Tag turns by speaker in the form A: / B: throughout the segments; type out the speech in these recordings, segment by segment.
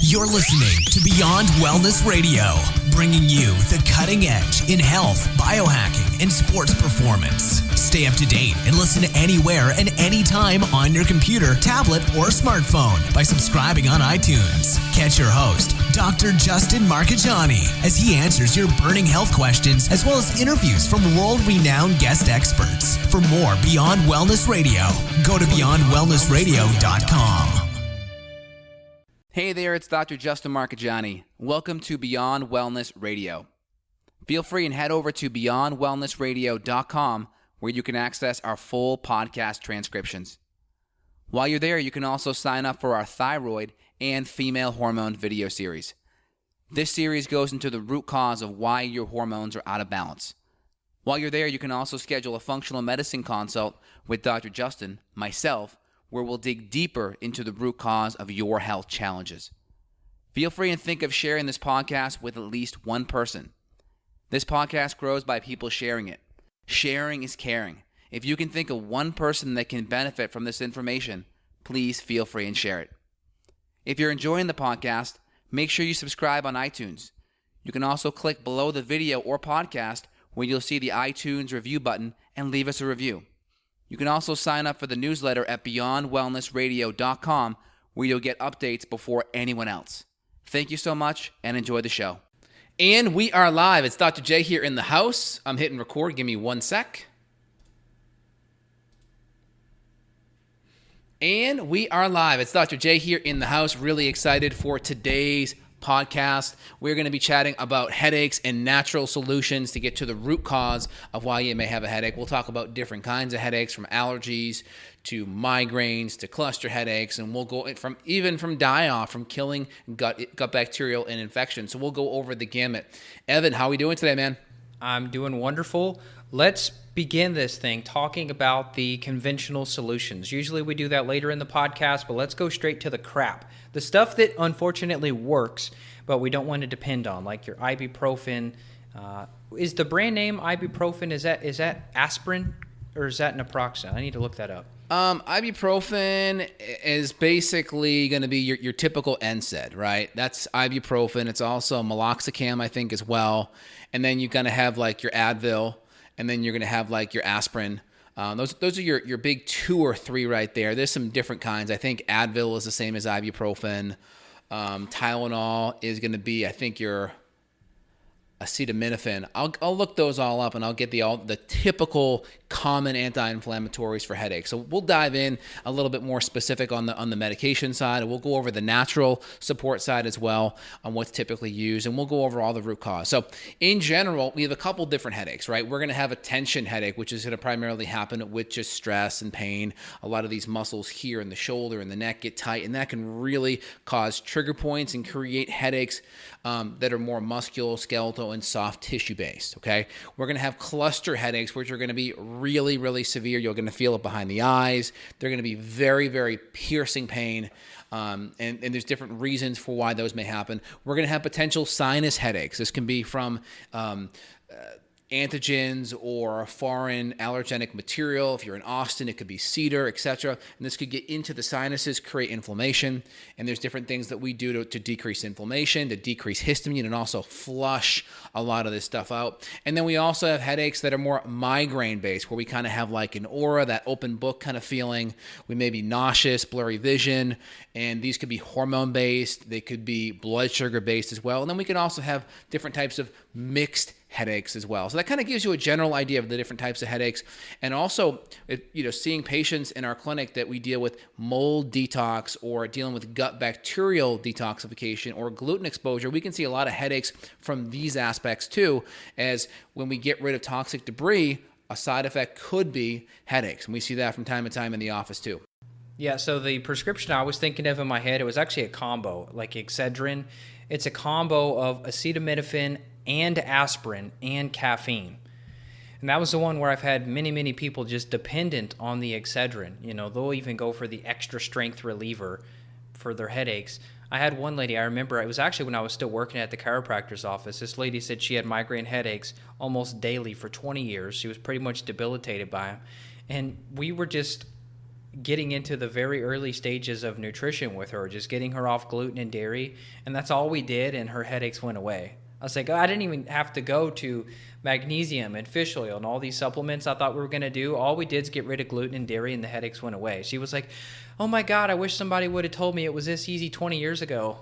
A: You're listening to Beyond Wellness Radio, bringing you the cutting edge in health, biohacking, and sports performance. Stay up to date and listen anywhere and anytime on your computer, tablet, or smartphone by subscribing on iTunes. Catch your host, Dr. Justin Marcagiani, as he answers your burning health questions as well as interviews from world-renowned guest experts. For more Beyond Wellness Radio, go to beyondwellnessradio.com.
B: Hey there, it's Dr. Justin Marcagiani. Welcome to Beyond Wellness Radio. Feel free and head over to beyondwellnessradio.com where you can access our full podcast transcriptions. While you're there, you can also sign up for our thyroid and female hormone video series. This series goes into the root cause of why your hormones are out of balance. While you're there, you can also schedule a functional medicine consult with Dr. Justin, myself, where we'll dig deeper into the root cause of your health challenges. Feel free and think of sharing this podcast with at least one person. This podcast grows by people sharing it. Sharing is caring. If you can think of one person that can benefit from this information, please feel free and share it. If you're enjoying the podcast, make sure you subscribe on iTunes. You can also click below the video or podcast where you'll see the iTunes review button and leave us a review. You can also sign up for the newsletter at beyondwellnessradio.com where you'll get updates before anyone else. Thank you so much and enjoy the show. And we are live. It's Dr. J here in the house. I'm hitting record. Give me one sec. And we are live. It's Dr. J here in the house. Really excited for today's podcast. We're going to be chatting about headaches and natural solutions to get to the root cause of why you may have a headache. We'll talk about different kinds of headaches, from allergies to migraines to cluster headaches, and we'll go from die-off, from killing gut bacterial and infection. So we'll go over the gamut. Evan, how are we doing today, man?
C: I'm doing wonderful. Let's begin this thing talking about the conventional solutions. Usually we do that later in the podcast, but let's go straight to the crap. The stuff that unfortunately works, but we don't want to depend on, like your ibuprofen. Is the brand name ibuprofen, is that aspirin or is that naproxen? I need to look that up.
B: Ibuprofen is basically going to be your typical NSAID, right? That's ibuprofen. It's also meloxicam, I think, as well. And then you're going to have like your Advil, and then you're going to have like your aspirin. Those are your big 2 or 3 right there. There's some different kinds. I think Advil is the same as ibuprofen. Tylenol is going to be, I think, your acetaminophen. I'll look those all up and I'll get the typical common anti-inflammatories for headaches. So we'll dive in a little bit more specific on the medication side, and we'll go over the natural support side as well on what's typically used, and we'll go over all the root cause. So in general, we have a couple different headaches, right? We're going to have a tension headache, which is going to primarily happen with just stress and pain. A lot of these muscles here in the shoulder and the neck get tight, and that can really cause trigger points and create headaches that are more musculoskeletal and soft tissue based, okay? We're going to have cluster headaches, which are going to be really, really severe. You're going to feel it behind the eyes. They're going to be very, very piercing pain, and there's different reasons for why those may happen. We're going to have potential sinus headaches. This can be from antigens or foreign allergenic material. If you're in Austin, it could be cedar, etc. And this could get into the sinuses, create inflammation. And there's different things that we do to decrease inflammation, to decrease histamine, and also flush a lot of this stuff out. And then we also have headaches that are more migraine-based, where we kind of have like an aura, that open book kind of feeling. We may be nauseous, blurry vision, and these could be hormone-based. They could be blood sugar-based as well. And then we can also have different types of mixed headaches as well. So that kind of gives you a general idea of the different types of headaches. And also, seeing patients in our clinic that we deal with mold detox or dealing with gut bacterial detoxification or gluten exposure, we can see a lot of headaches from these aspects too, as when we get rid of toxic debris, a side effect could be headaches. And we see that from time to time in the office too.
C: Yeah, so the prescription I was thinking of in my head, it was actually a combo, like Excedrin. It's a combo of acetaminophen and aspirin and caffeine. And that was the one where I've had many, many people just dependent on the Excedrin. They'll even go for the extra strength reliever for their headaches. I had one lady, I remember, it was actually when I was still working at the chiropractor's office. This lady said she had migraine headaches almost daily for 20 years. She was pretty much debilitated by them. And we were just getting into the very early stages of nutrition with her, just getting her off gluten and dairy. And that's all we did. And her headaches went away. I was like, oh, I didn't even have to go to magnesium and fish oil and all these supplements I thought we were going to do. All we did is get rid of gluten and dairy and the headaches went away. She was like, oh my God, I wish somebody would have told me it was this easy 20 years ago.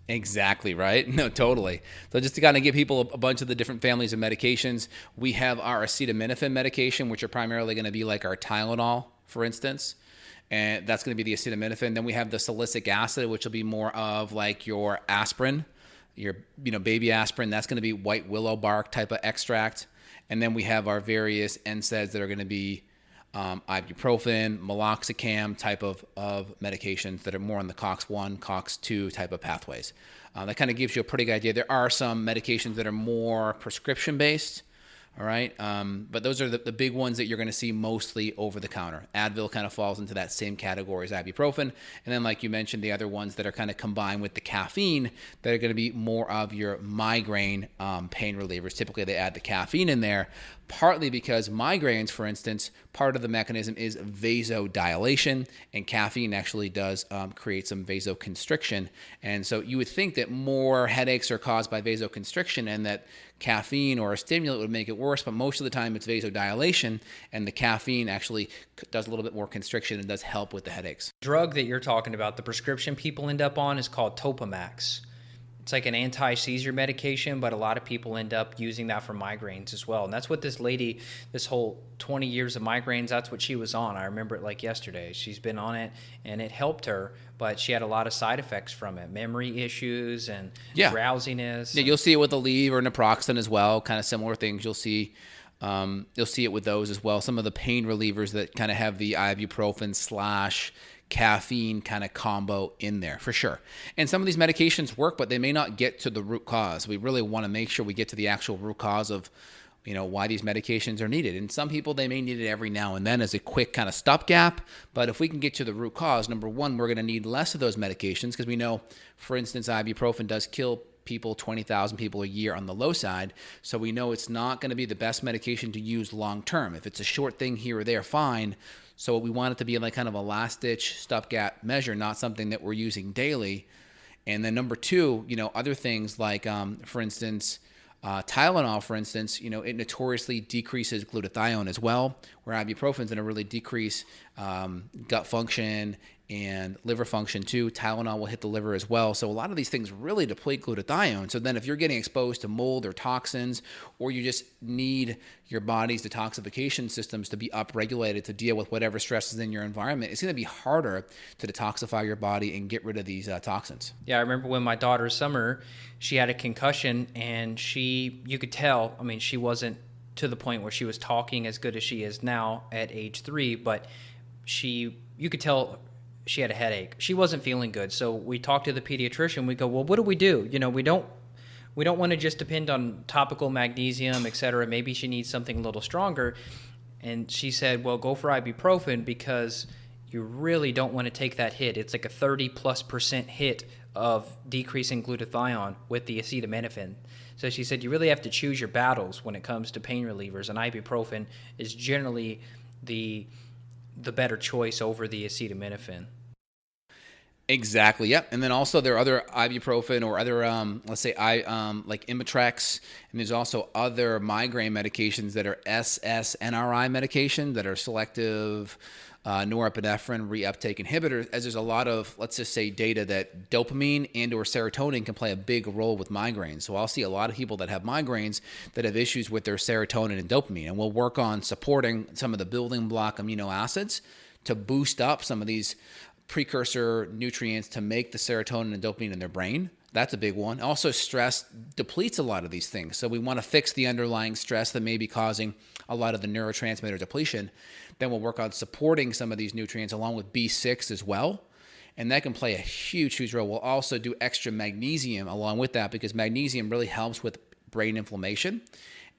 B: Exactly, right? No, totally. So just to kind of give people a bunch of the different families of medications, we have our acetaminophen medication, which are primarily going to be like our Tylenol, for instance. And that's going to be the acetaminophen. Then we have the salicylic acid, which will be more of like your aspirin, your baby aspirin. That's going to be white willow bark type of extract. And then we have our various NSAIDs that are going to be ibuprofen, meloxicam type of medications that are more on the COX-1, COX-2 type of pathways. That kind of gives you a pretty good idea. There are some medications that are more prescription-based, all right? But those are the big ones that you're going to see mostly over the counter. Advil kind of falls into that same category as ibuprofen. And then, like you mentioned, the other ones that are kind of combined with the caffeine that are going to be more of your migraine pain relievers. Typically, they add the caffeine in there, partly because migraines, for instance, part of the mechanism is vasodilation, and caffeine actually does create some vasoconstriction. And so you would think that more headaches are caused by vasoconstriction and that caffeine or a stimulant would make it worse, but most of the time it's vasodilation, and the caffeine actually does a little bit more constriction and does help with the headaches.
C: Drug that you're talking about, the prescription people end up on, is called Topamax. It's like an anti-seizure medication, but a lot of people end up using that for migraines as well. And that's what this lady, this whole 20 years of migraines, that's what she was on. I remember it like yesterday. She's been on it, and it helped her, but she had a lot of side effects from it, memory issues and drowsiness.
B: Yeah, you'll see it with Aleve or naproxen as well, kind of similar things. You'll see it with those as well. Some of the pain relievers that kind of have the ibuprofen / caffeine kind of combo in there for sure. And some of these medications work, but they may not get to the root cause. We really want to make sure we get to the actual root cause of why these medications are needed. And some people, they may need it every now and then as a quick kind of stopgap. But if we can get to the root cause, number one, we're going to need less of those medications because we know, for instance, ibuprofen does kill people, 20,000 people a year on the low side. So we know it's not going to be the best medication to use long term. If it's a short thing here or there, fine. So we want it to be like kind of a last-ditch stopgap measure, not something that we're using daily. And then number two, other things like, for instance, Tylenol, for instance, it notoriously decreases glutathione as well, where ibuprofen is going to really decrease gut function and liver function too. Tylenol will hit the liver as well. So a lot of these things really deplete glutathione. So then if you're getting exposed to mold or toxins, or you just need your body's detoxification systems to be upregulated to deal with whatever stress is in your environment, it's going to be harder to detoxify your body and get rid of these toxins.
C: Yeah, I remember when my daughter Summer, she had a concussion, and you could tell, she wasn't to the point where she was talking as good as she is now at age 3, but you could tell she had a headache. She wasn't feeling good. So we talked to the pediatrician. We go, well, what do? We don't want to just depend on topical magnesium, et cetera. Maybe she needs something a little stronger. And she said, well, go for ibuprofen because you really don't want to take that hit. It's like a 30+% hit of decreasing glutathione with the acetaminophen. So she said, you really have to choose your battles when it comes to pain relievers. And ibuprofen is generally the better choice over the acetaminophen.
B: Exactly. Yep. And then also there are other ibuprofen or other, let's say, like Imitrex, and there's also other migraine medications that are SSNRI medication that are selective norepinephrine reuptake inhibitors, as there's a lot of, let's just say, data that dopamine and or serotonin can play a big role with migraines. So I'll see a lot of people that have migraines that have issues with their serotonin and dopamine, and we'll work on supporting some of the building block amino acids to boost up some of these precursor nutrients to make the serotonin and dopamine in their brain. That's a big one. Also, stress depletes a lot of these things. So we want to fix the underlying stress that may be causing a lot of the neurotransmitter depletion. Then we'll work on supporting some of these nutrients along with B6 as well. And that can play a huge, huge role. We'll also do extra magnesium along with that because magnesium really helps with brain inflammation.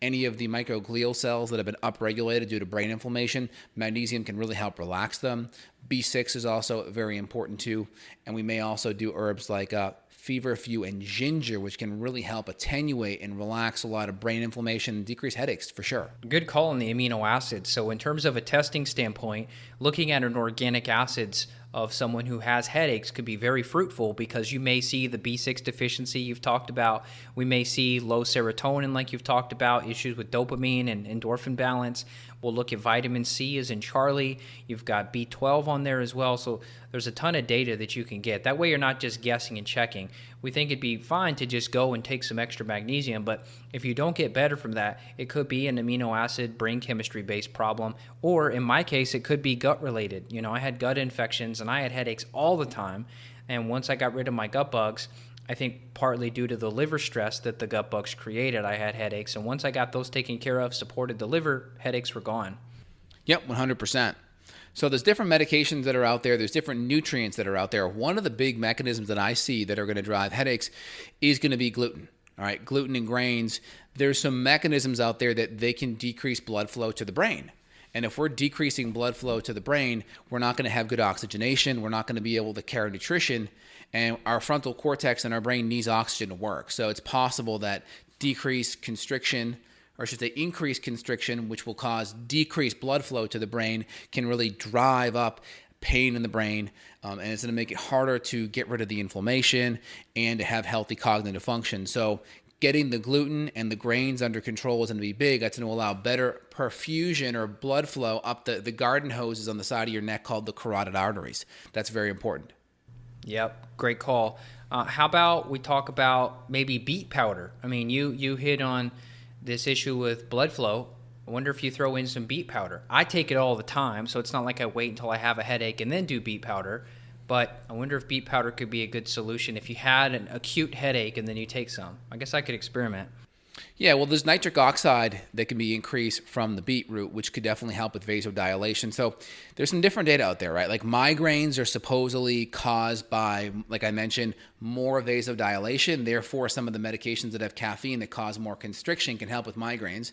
B: any of the microglial cells that have been upregulated due to brain inflammation. Magnesium can really help relax them. B6 is also very important too. And we may also do herbs like feverfew and ginger, which can really help attenuate and relax a lot of brain inflammation and decrease headaches for sure.
C: Good call on the amino acids. So in terms of a testing standpoint, looking at an organic acids of someone who has headaches could be very fruitful, because you may see the B6 deficiency you've talked about. We may see low serotonin like you've talked about, issues with dopamine and endorphin balance. We'll look at vitamin C as in Charlie. You've got B12 on there as well. So there's a ton of data that you can get. That way you're not just guessing and checking. We think it'd be fine to just go and take some extra magnesium, but if you don't get better from that, it could be an amino acid brain chemistry based problem, or in my case, it could be gut related. You know, I had gut infections and I had headaches all the time. And once I got rid of my gut bugs, I think partly due to the liver stress that the gut bugs created, I had headaches. And once I got those taken care of, supported the liver, headaches were gone.
B: Yep, 100%. So there's different medications that are out there. There's different nutrients that are out there. One of the big mechanisms that I see that are going to drive headaches is going to be gluten. All right, gluten and grains. There's some mechanisms out there that they can decrease blood flow to the brain. And if we're decreasing blood flow to the brain, we're not going to have good oxygenation. We're not going to be able to carry nutrition. And our frontal cortex and our brain needs oxygen to work. So it's possible that decreased constriction, or I should say increased constriction, which will cause decreased blood flow to the brain, can really drive up pain in the brain. And it's going to make it harder to get rid of the inflammation and to have healthy cognitive function. So getting the gluten and the grains under control is going to be big. That's going to allow better perfusion or blood flow up the garden hoses on the side of your neck called the carotid arteries. That's very important.
C: Yep, great call. How about we talk about maybe beet powder? I mean, you hit on this issue with blood flow. I wonder if you throw in some beet powder. I take it all the time, so it's not like I wait until I have a headache and then do beet powder. But I wonder if beet powder could be a good solution if you had an acute headache and then you take some. I guess I could experiment.
B: Yeah, well, there's nitric oxide that can be increased from the beetroot, which could definitely help with vasodilation. So there's some different data out there, right? Like migraines are supposedly caused by, like I mentioned, more vasodilation. Therefore, some of the medications that have caffeine that cause more constriction can help with migraines.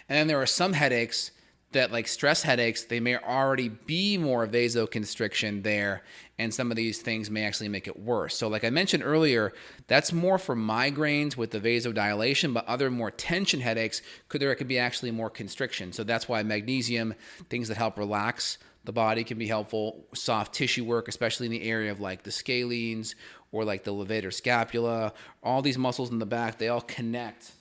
B: And then there are some headaches that, like stress headaches, they may already be more vasoconstriction there, and some of these things may actually make it worse. So like I mentioned earlier, that's more for migraines with the vasodilation, but other more tension headaches, there could be actually more constriction. So that's why magnesium, things that help relax the body, can be helpful. Soft tissue work, especially in the area of like the scalenes or like the levator scapula, all these muscles in the back, they all connect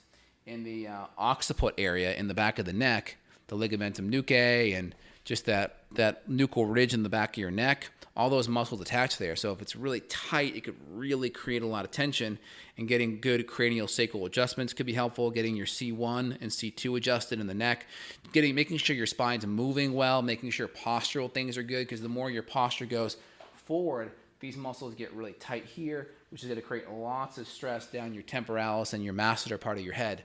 B: in the occiput area in the back of the neck, the ligamentum nuchae, and just that nuchal ridge in the back of your neck, all those muscles attached there. So if it's really tight, it could really create a lot of tension, and getting good cranial sacral adjustments could be helpful. Getting your C1 and C2 adjusted in the neck, making sure your spine's moving well, making sure postural things are good, because the more your posture goes forward, these muscles get really tight here, which is going to create lots of stress down your temporalis and your masseter part of your head,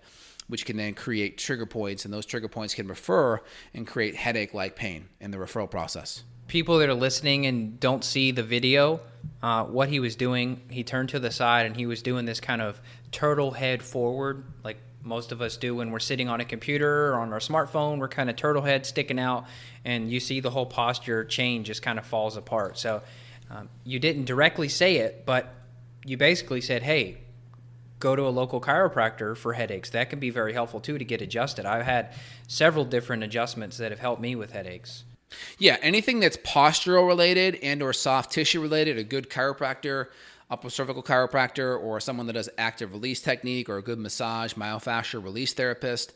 B: which can then create trigger points, and those trigger points can refer and create headache-like pain in the referral process.
C: People that are listening and don't see the video, what he was doing, he turned to the side and he was doing this kind of turtle head forward, like most of us do when we're sitting on a computer or on our smartphone. We're kind of turtle head sticking out, and you see the whole posture change, just kind of falls apart. So you didn't directly say it, but you basically said, hey, go to a local chiropractor for headaches. That can be very helpful too, to get adjusted. I've had several different adjustments that have helped me with headaches.
B: Yeah, anything that's postural related and or soft tissue related, a good chiropractor, upper cervical chiropractor, or someone that does active release technique, or a good massage, myofascial release therapist,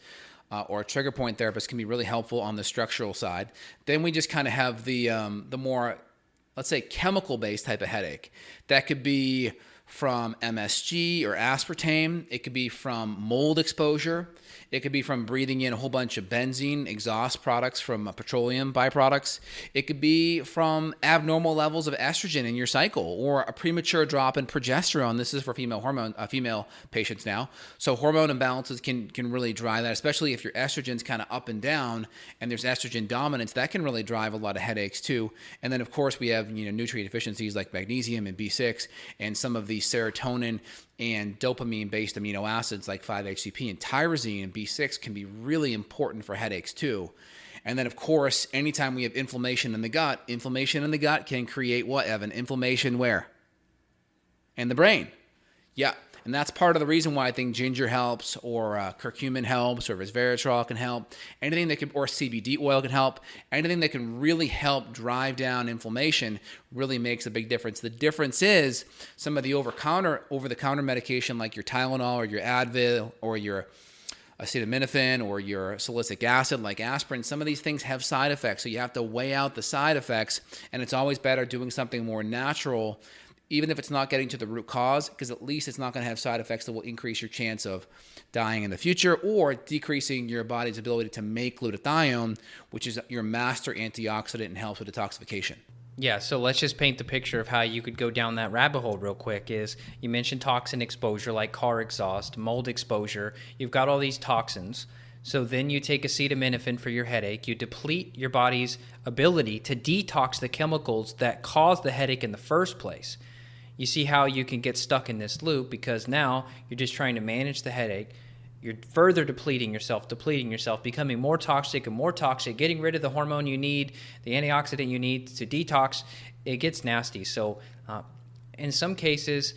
B: or a trigger point therapist can be really helpful on the structural side. Then we just kind of have the more, let's say, chemical-based type of headache. That could be from MSG or aspartame. It could be from mold exposure. It could be from breathing in a whole bunch of benzene exhaust products from petroleum byproducts. It could be from abnormal levels of estrogen in your cycle, or a premature drop in progesterone. This is for female patients now. So hormone imbalances can really drive that, especially if your estrogen's kind of up and down and there's estrogen dominance. That can really drive a lot of headaches too. And then of course we have nutrient deficiencies like magnesium and B6 and some of the these serotonin and dopamine-based amino acids like 5-HTP and tyrosine and B6 can be really important for headaches too. And then, of course, anytime we have inflammation in the gut can create what, Evan? Inflammation where? In the brain. Yeah. And that's part of the reason why I think ginger helps, or curcumin helps, or resveratrol can help. Anything that can, or CBD oil can help. Anything that can really help drive down inflammation really makes a big difference. The difference is some of the over-the-counter medication like your Tylenol or your Advil or your acetaminophen or your salicylic acid like aspirin. Some of these things have side effects, so you have to weigh out the side effects. And it's always better doing something more natural, even if it's not getting to the root cause, because at least it's not going to have side effects that will increase your chance of dying in the future or decreasing your body's ability to make glutathione, which is your master antioxidant and helps with detoxification.
C: Yeah, so let's just paint the picture of how you could go down that rabbit hole real quick. Is you mentioned toxin exposure like car exhaust, mold exposure. You've got all these toxins. So then you take acetaminophen for your headache. You deplete your body's ability to detox the chemicals that cause the headache in the first place. You see how you can get stuck in this loop because now you're just trying to manage the headache. You're further depleting yourself, becoming more toxic and more toxic, getting rid of the hormone you need, the antioxidant you need to detox. It gets nasty. So in some cases,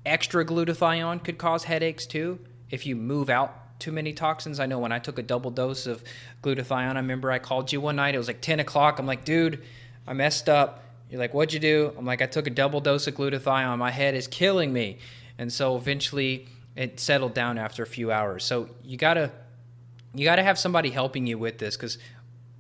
C: extra glutathione could cause headaches too if you move out too many toxins. I know when I took a double dose of glutathione, I remember I called you one night. It was like 10 o'clock. I'm like, dude, I messed up. You're like, what'd you do? I'm like, I took a double dose of glutathione. My head is killing me. And so eventually it settled down after a few hours. So you gotta have somebody helping you with this, because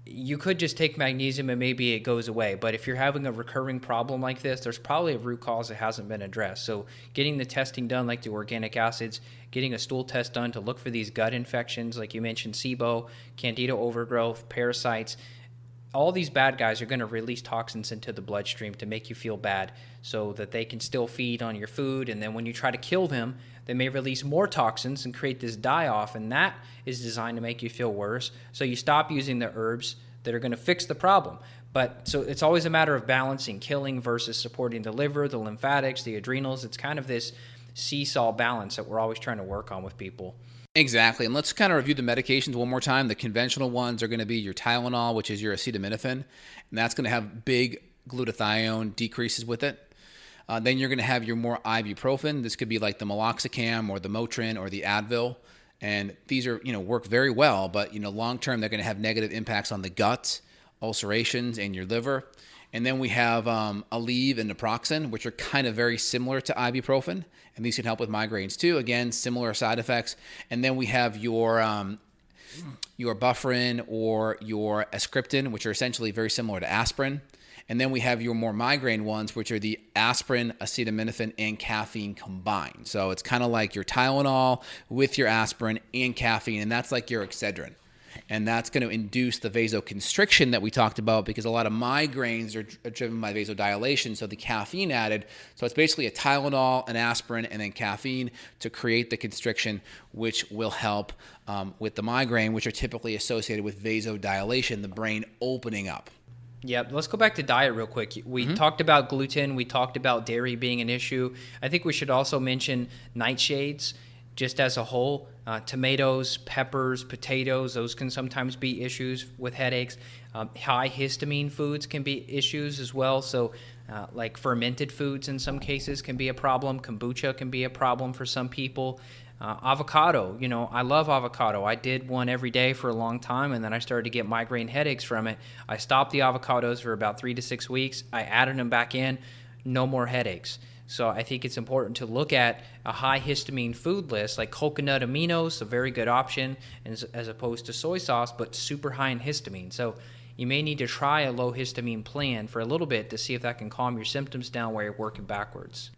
C: you could just take magnesium and maybe it goes away. But if you're having a recurring problem like this, there's probably a root cause that hasn't been addressed. So getting the testing done, like the organic acids, getting a stool test done to look for these gut infections, like you mentioned, SIBO, candida overgrowth, parasites, all these bad guys are going to release toxins into the bloodstream to make you feel bad so that they can still feed on your food. And then when you try to kill them, they may release more toxins and create this die-off, and that is designed to make you feel worse. So you stop using the herbs that are going to fix the problem. But so it's always a matter of balancing killing versus supporting the liver, the lymphatics, the adrenals. It's kind of this seesaw balance that we're always trying to work on with people.
B: Exactly. And let's kind of review the medications one more time. The conventional ones are going to be your Tylenol, which is your acetaminophen, and that's going to have big glutathione decreases with it. Then you're going to have your more ibuprofen. This could be like the meloxicam or the Motrin or the Advil. And these are, work very well, but, long term, they're going to have negative impacts on the gut, ulcerations, and your liver. And then we have Aleve and naproxen, which are kind of very similar to ibuprofen. And these can help with migraines too. Again, similar side effects. And then we have your Bufferin or your Ascriptin, which are essentially very similar to aspirin. And then we have your more migraine ones, which are the aspirin, acetaminophen, and caffeine combined. So it's kind of like your Tylenol with your aspirin and caffeine, and that's like your Excedrin. And that's going to induce the vasoconstriction that we talked about, because a lot of migraines are driven by vasodilation, so the caffeine added. So it's basically a Tylenol, an aspirin, and then caffeine to create the constriction, which will help with the migraine, which are typically associated with vasodilation, the brain opening up.
C: Yeah, let's go back to diet real quick. We talked about gluten. We talked about dairy being an issue. I think we should also mention nightshades just as a whole. Tomatoes, peppers, potatoes, those can sometimes be issues with headaches. High histamine foods can be issues as well. So like fermented foods in some cases can be a problem. Kombucha can be a problem for some people. Avocado, I love avocado. I did one every day for a long time, and then I started to get migraine headaches from it. I stopped the avocados for about 3 to 6 weeks. I added them back in, no more headaches. So I think it's important to look at a high histamine food list, like coconut aminos, a very good option, as opposed to soy sauce, but super high in histamine. So you may need to try a low histamine plan for a little bit to see if that can calm your symptoms down while you're working backwards.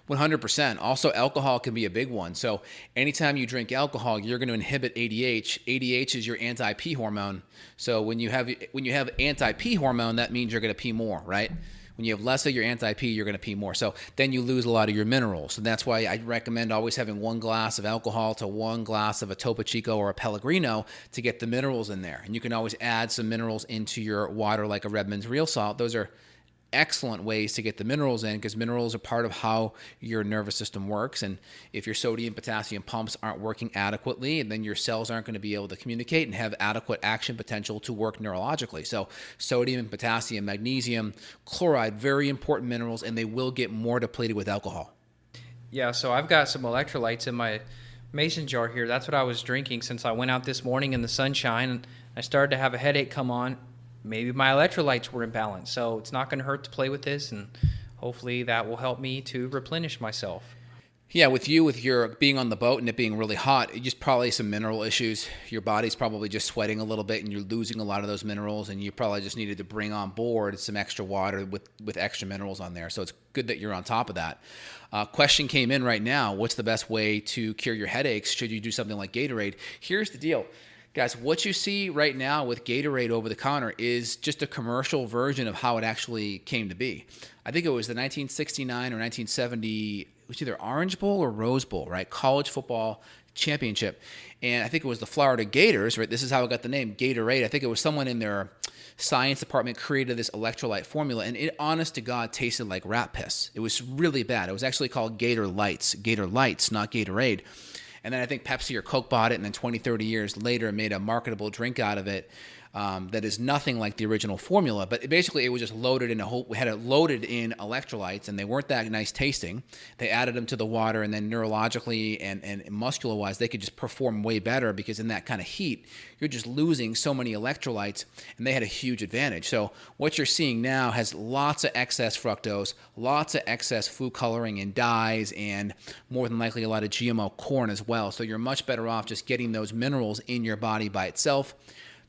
B: 100%. Also, alcohol can be a big one. So anytime you drink alcohol, you're going to inhibit ADH. ADH is your anti-pee hormone. So when you have anti-pee hormone, that means you're going to pee more, right? When you have less of your anti-pee, you're going to pee more. So then you lose a lot of your minerals. And that's why I recommend always having 1 glass of alcohol to 1 glass of a Topo Chico or a Pellegrino to get the minerals in there. And you can always add some minerals into your water, like a Redmond's Real Salt. Those are excellent ways to get the minerals in, because minerals are part of how your nervous system works. And if your sodium, potassium pumps aren't working adequately, then your cells aren't going to be able to communicate and have adequate action potential to work neurologically. So sodium, potassium, magnesium, chloride, very important minerals, and they will get more depleted with alcohol.
C: Yeah, so I've got some electrolytes in my mason jar here. That's what I was drinking since I went out this morning in the sunshine, and I started to have a headache come on. Maybe my electrolytes were imbalanced, so it's not going to hurt to play with this, and hopefully that will help me to replenish myself.
B: Yeah, with your being on the boat and it being really hot, it's just probably some mineral issues. Your body's probably just sweating a little bit and you're losing a lot of those minerals, and you probably just needed to bring on board some extra water with extra minerals on there. So it's good that you're on top of that. Question came in right now. What's the best way to cure your headaches? Should you do something like Gatorade? Here's the deal. Guys, what you see right now with Gatorade over the counter is just a commercial version of how it actually came to be. I think it was the 1969 or 1970, it was either Orange Bowl or Rose Bowl, right? College football championship. And I think it was the Florida Gators, right? This is how it got the name Gatorade. I think it was someone in their science department created this electrolyte formula, and it, honest to God, tasted like rat piss. It was really bad. It was actually called Gator Lights, not Gatorade. And then I think Pepsi or Coke bought it, and then 20, 30 years later made a marketable drink out of it that is nothing like the original formula. But basically, it was just loaded in we had it loaded in electrolytes, and they weren't that nice tasting. They added them to the water, and then neurologically and muscular-wise, they could just perform way better, because in that kind of heat, you're just losing so many electrolytes, and they had a huge advantage. So what you're seeing now has lots of excess fructose, lots of excess food coloring and dyes, and more than likely a lot of GMO corn as well. So you're much better off just getting those minerals in your body by itself.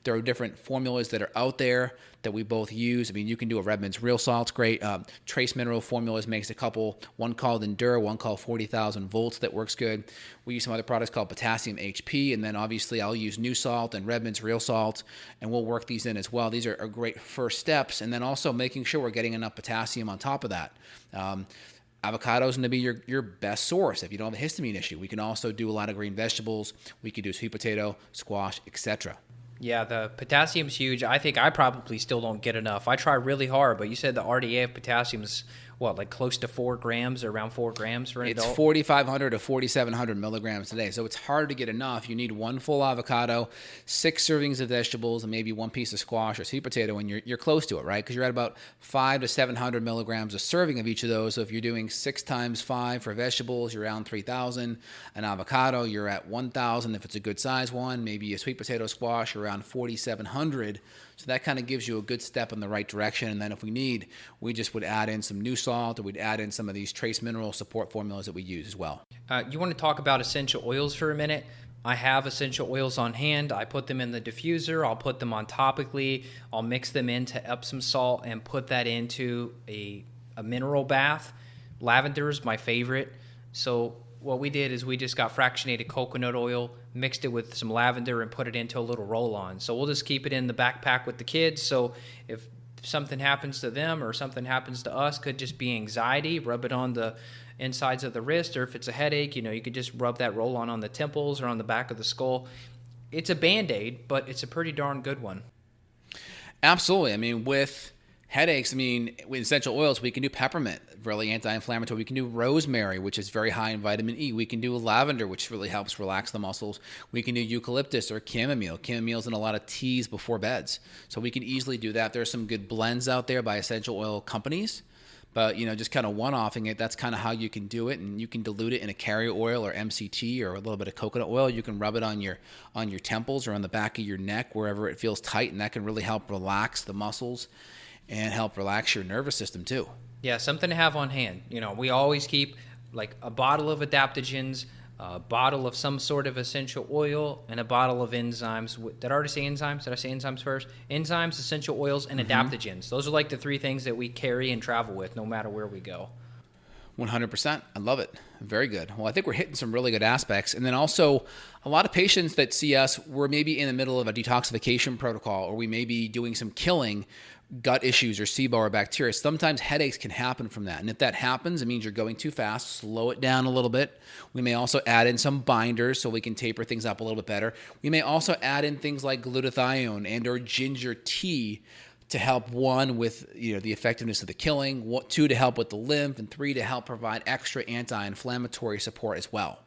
B: There are different formulas that are out there that we both use. I mean, you can do a Redmond's Real Salt's great. Trace Mineral Formulas makes a couple, one called Endure, one called 40,000 volts that works good. We use some other products called Potassium HP, and then obviously I'll use New Salt and Redmond's Real Salt, and we'll work these in as well. These are great first steps, and then also making sure we're getting enough potassium on top of that. Avocado is going to be your best source if you don't have a histamine issue. We can also do a lot of green vegetables. We can do sweet potato, squash, etc.
C: Yeah, the potassium's huge. I think I probably still don't get enough. I try really hard, but you said the RDA of potassium is, what, like close to 4 grams or around 4 grams for an adult?
B: It's 4,500 to 4,700 milligrams a day. So it's hard to get enough. You need one full avocado, 6 servings of vegetables, and maybe one piece of squash or sweet potato, and you're close to it, right? Because you're at about 500 to 700 milligrams a serving of each of those. So if you're doing 6 times 5 for vegetables, you're around 3,000. An avocado, you're at 1,000 if it's a good size one. Maybe a sweet potato squash, you're around 4,700. So that kind of gives you a good step in the right direction. And then if we need, we just would add in some New Salt, or we'd add in some of these trace mineral support formulas that we use as well.
C: You want to talk about essential oils for a minute? I have essential oils on hand. I put them in the diffuser. I'll put them on topically. I'll mix them into Epsom salt and put that into a mineral bath. Lavender is my favorite. So what we did is we just got fractionated coconut oil, mixed it with some lavender, and put it into a little roll-on. So we'll just keep it in the backpack with the kids. So if something happens to them or something happens to us, could just be anxiety, rub it on the insides of the wrist, or if it's a headache, you could just rub that roll-on the temples or on the back of the skull. It's a Band-Aid, but it's a pretty darn good one.
B: Absolutely. I mean, with headaches, with essential oils, we can do peppermint, really anti-inflammatory. We can do rosemary, which is very high in vitamin E. We can do lavender, which really helps relax the muscles. We can do eucalyptus or chamomile. Chamomile's in a lot of teas before beds. So we can easily do that. There's some good blends out there by essential oil companies. But, just kind of one-offing it, that's kind of how you can do it. And you can dilute it in a carrier oil or MCT or a little bit of coconut oil. You can rub it on your temples or on the back of your neck, wherever it feels tight, and that can really help relax the muscles and help relax your nervous system too.
C: Yeah, something to have on hand. We always keep like a bottle of adaptogens, a bottle of some sort of essential oil, and a bottle of enzymes. Did I already say enzymes? Did I say enzymes first? Enzymes, essential oils, and adaptogens. Those are like the 3 things that we carry and travel with no matter where we go.
B: 100%. I love it. Very good. Well, I think we're hitting some really good aspects. And then also, a lot of patients that see us, we're maybe in the middle of a detoxification protocol, or we may be doing some killing gut issues or SIBO or bacteria. Sometimes headaches can happen from that. And if that happens, it means you're going too fast. Slow it down a little bit. We may also add in some binders so we can taper things up a little bit better. We may also add in things like glutathione and or ginger tea to help, one, with the effectiveness of the killing, two, to help with the lymph, and three, to help provide extra anti-inflammatory support as well.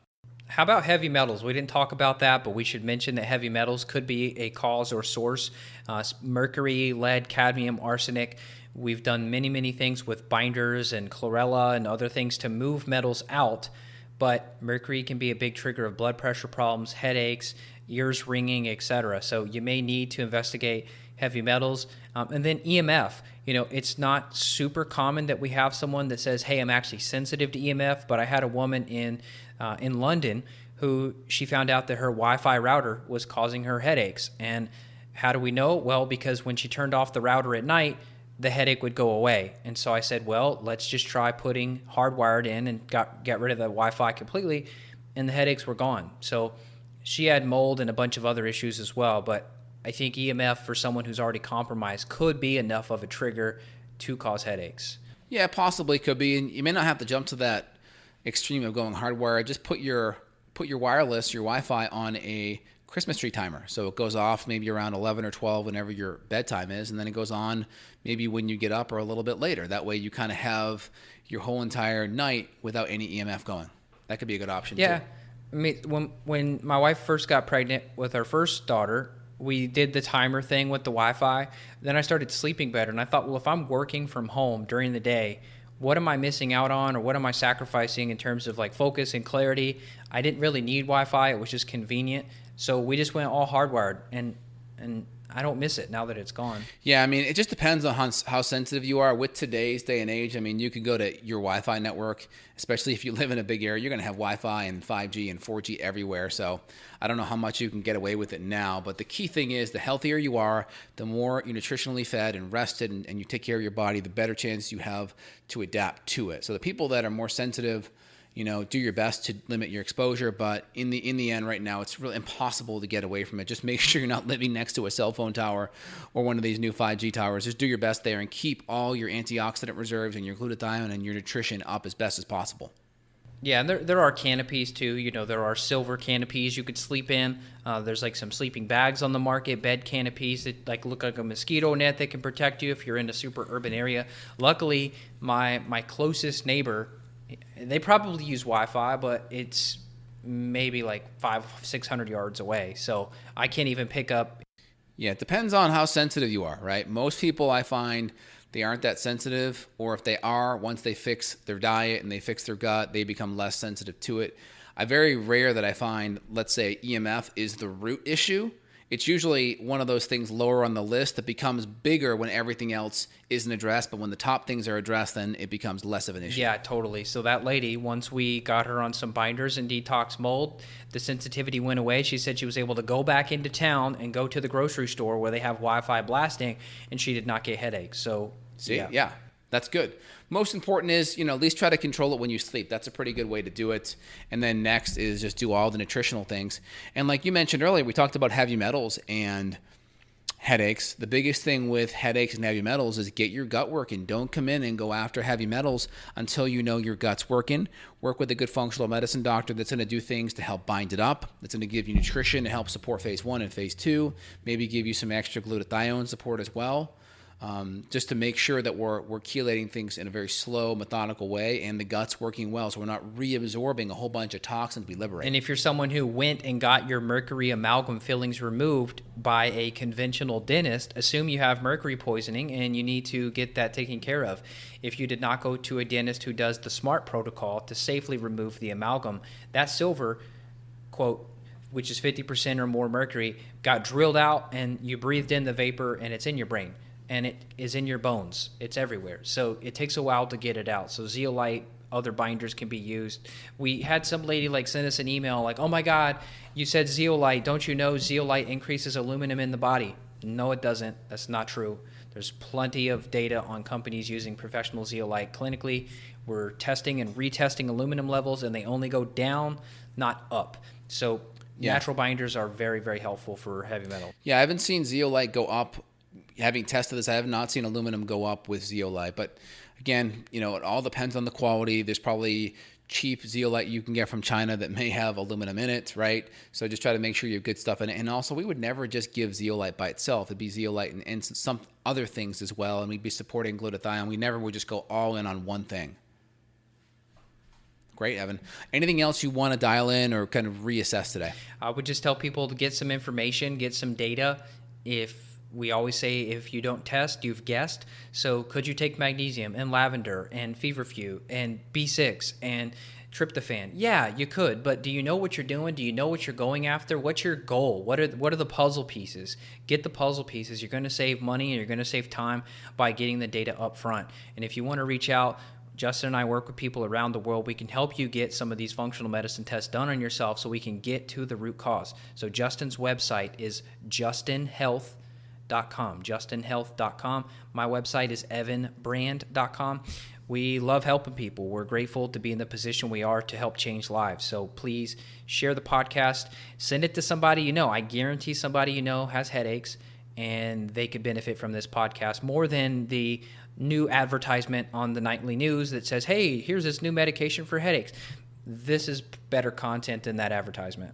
C: How about heavy metals? We didn't talk about that, but we should mention that heavy metals could be a cause or source. Mercury, lead, cadmium, arsenic. We've done many, many things with binders and chlorella and other things to move metals out, but mercury can be a big trigger of blood pressure problems, headaches, ears ringing, etc. So you may need to investigate heavy metals. And then EMF. It's not super common that we have someone that says, hey, I'm actually sensitive to EMF, but I had a woman in London who she found out that her Wi-Fi router was causing her headaches. And how do we know? Well, because when she turned off the router at night, the headache would go away. And so I said, well, let's just try putting hardwired in and get rid of the Wi-Fi completely, and the headaches were gone. So she had mold and a bunch of other issues as well, but I think EMF for someone who's already compromised could be enough of a trigger to cause headaches.
B: Yeah, possibly could be. And you may not have to jump to that extreme of going hardwired. Just put your wireless, your Wi-Fi on a Christmas tree timer. So it goes off maybe around 11 or 12 whenever your bedtime is, and then it goes on maybe when you get up or a little bit later. That way you kind of have your whole entire night without any EMF going. That could be a good option too.
C: I mean, when my wife first got pregnant with our first daughter, we did the timer thing with the Wi-Fi. Then I started sleeping better, and I thought, well, if I'm working from home during the day, what am I missing out on, or what am I sacrificing in terms of like focus and clarity? I didn't really need Wi-Fi. It was just convenient. So we just went all hardwired, and I don't miss it now that it's gone.
B: Yeah, I mean, it just depends on how sensitive you are with today's day and age. I mean, you could go to your Wi-Fi network, especially if you live in a big area. You're going to have Wi-Fi and 5G and 4G everywhere. So I don't know how much you can get away with it now. But the key thing is, the healthier you are, the more you're nutritionally fed and rested, and you take care of your body, the better chance you have to adapt to it. So the people that are more sensitive, do your best to limit your exposure, but in the end right now, it's really impossible to get away from it. Just make sure you're not living next to a cell phone tower or one of these new 5G towers. Just do your best there and keep all your antioxidant reserves and your glutathione and your nutrition up as best as possible.
C: Yeah, and there are canopies too. There are silver canopies you could sleep in. There's like some sleeping bags on the market, bed canopies that like look like a mosquito net that can protect you if you're in a super urban area. Luckily, my closest neighbor, they probably use Wi-Fi, but it's maybe like 500-600 yards away. So I can't even pick up.
B: Yeah, it depends on how sensitive you are, right? Most people, I find, they aren't that sensitive, or if they are, once they fix their diet and they fix their gut, they become less sensitive to it. Very rare that I find, let's say, EMF is the root issue. It's usually one of those things lower on the list that becomes bigger when everything else isn't addressed. But when the top things are addressed, then it becomes less of an issue.
C: Yeah, totally. So that lady, once we got her on some binders and detox mold, the sensitivity went away. She said she was able to go back into town and go to the grocery store where they have Wi-Fi blasting, and she did not get headaches. So,
B: yeah. That's good. Most important is, at least try to control it when you sleep. That's a pretty good way to do it. And then next is just do all the nutritional things. And like you mentioned earlier, we talked about heavy metals and headaches. The biggest thing with headaches and heavy metals is get your gut working. Don't come in and go after heavy metals until you know your gut's working. Work with a good functional medicine doctor that's going to do things to help bind it up. That's going to give you nutrition to help support phase 1 and phase 2. Maybe give you some extra glutathione support as well. Just to make sure that we're chelating things in a very slow, methodical way, and the gut's working well, so we're not reabsorbing a whole bunch of toxins we liberate.
C: And if you're someone who went and got your mercury amalgam fillings removed by a conventional dentist, assume you have mercury poisoning and you need to get that taken care of. If you did not go to a dentist who does the SMART protocol to safely remove the amalgam, that silver, quote, which is 50% or more mercury, got drilled out and you breathed in the vapor and it's in your brain. And it is in your bones. It's everywhere. So it takes a while to get it out. So zeolite, other binders can be used. We had some lady send us an email like, oh my God, you said zeolite. Don't you know zeolite increases aluminum in the body? No, it doesn't. That's not true. There's plenty of data on companies using professional zeolite clinically. We're testing and retesting aluminum levels, and they only go down, not up. So natural binders are very, very helpful for heavy metal.
B: Yeah, I haven't seen zeolite go up. Having tested this, I have not seen aluminum go up with zeolite. But again, it all depends on the quality. There's probably cheap zeolite you can get from China that may have aluminum in it, right? So just try to make sure you have good stuff in it. And also, we would never just give zeolite by itself. It'd be zeolite and some other things as well, and we'd be supporting glutathione. We never would just go all in on one thing. Great, Evan. Anything else you want to dial in or kind of reassess today?
C: I would just tell people to get some information, get some data. We always say, if you don't test, you've guessed. So could you take magnesium and lavender and feverfew and B6 and tryptophan? Yeah, you could, but do you know what you're doing? Do you know what you're going after? What's your goal? What are the puzzle pieces? Get the puzzle pieces. You're going to save money and you're going to save time by getting the data up front. And if you want to reach out, Justin and I work with people around the world. We can help you get some of these functional medicine tests done on yourself so we can get to the root cause. So Justin's website is justinhealth.com. My website is evanbrand.com. We love helping people. We're grateful to be in the position we are to help change lives. So please share the podcast. Send it to somebody you know. I guarantee somebody you know has headaches, and they could benefit from this podcast more than the new advertisement on the nightly news that says, hey, here's this new medication for headaches. This is better content than that advertisement.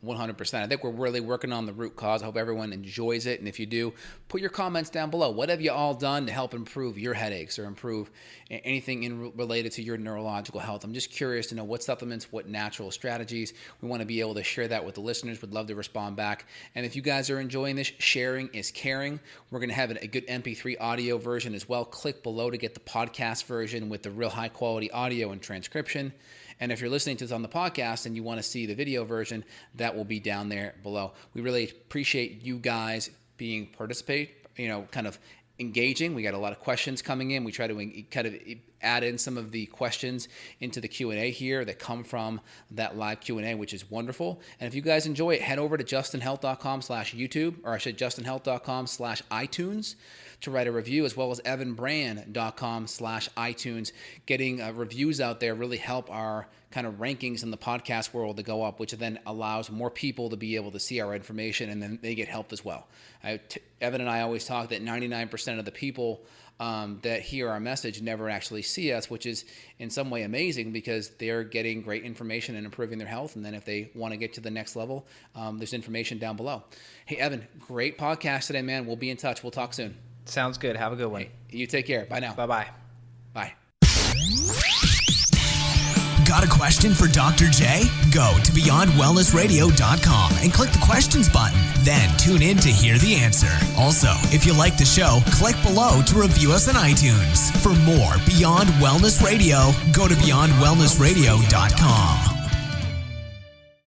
B: 100%. I think we're really working on the root cause. I hope everyone enjoys it. And if you do, put your comments down below. What have you all done to help improve your headaches or improve anything related to your neurological health? I'm just curious to know what supplements, what natural strategies. We want to be able to share that with the listeners. Would love to respond back. And if you guys are enjoying this, sharing is caring. We're going to have a good MP3 audio version as well. Click below to get the podcast version with the real high quality audio and transcription. And if you're listening to this on the podcast and you want to see the video version, that will be down there below. We really appreciate you guys being kind of engaging. We got a lot of questions coming in. We try to kind of add in some of the questions into the Q&A here that come from that live Q&A, which is wonderful. And if you guys enjoy it, head over to justinhealth.com/YouTube, or I should justinhealth.com/iTunes to write a review, as well as evanbrand.com/iTunes. Getting reviews out there really help our kind of rankings in the podcast world to go up, which then allows more people to be able to see our information, and then they get helped as well. Evan and I always talk that 99% of the people that hear our message never actually see us, which is in some way amazing because they're getting great information and improving their health. And then if they want to get to the next level, there's information down below. Hey, Evan, great podcast today, man. We'll be in touch. We'll talk soon.
C: Sounds good. Have a good one.
B: Hey, you take care. Bye now.
C: Bye-bye.
B: Bye.
A: Got a question for Dr. J? Go to BeyondWellnessRadio.com and click the questions button. Then tune in to hear the answer. Also, if you like the show, click below to review us on iTunes. For more Beyond Wellness Radio, go to BeyondWellnessRadio.com.